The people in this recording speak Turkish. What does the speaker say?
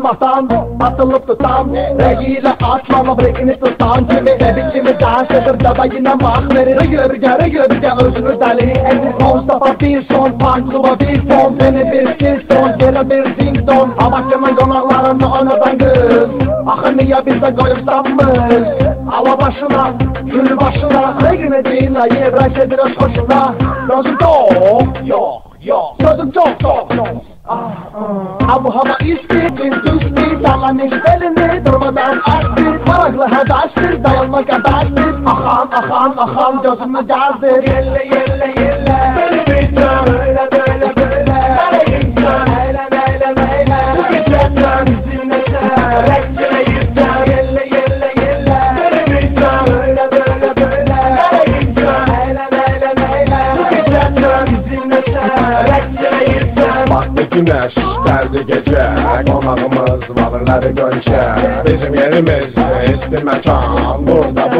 Atmatan, atılıp tutan Regiyle atmama brekini tutan Kimi dedikimi danşedir da yine bak verir Rıgırga özünü deli Elini Mustafa bir son Pankluba bir son Beni bir son Geri bir ding don Amakyamın konaklarını anadan kız Akı niye bize koyupsanmış Hava başına, gül başına Regine değil la yebraş edilir hoşuna Sözüm yok Sözüm çok Abu hava isti, düzlü Sallamış belini, durmadan açtı Paraklı hedaştır, dayanma kadaştır Akan, gözümü gazdır Yelle Beni bilmem, öyle böyle Böyle insan, eyle Bu geceden zimnete Rekkine yüzden Yelle Beni bilmem, öyle böyle Böyle insan, eyle Bu geceden zimnete Rekkine yüzden Baktı güneş, derdi gece Konağımız varları gönçe Bizim yerimiz, ismi mekan Burada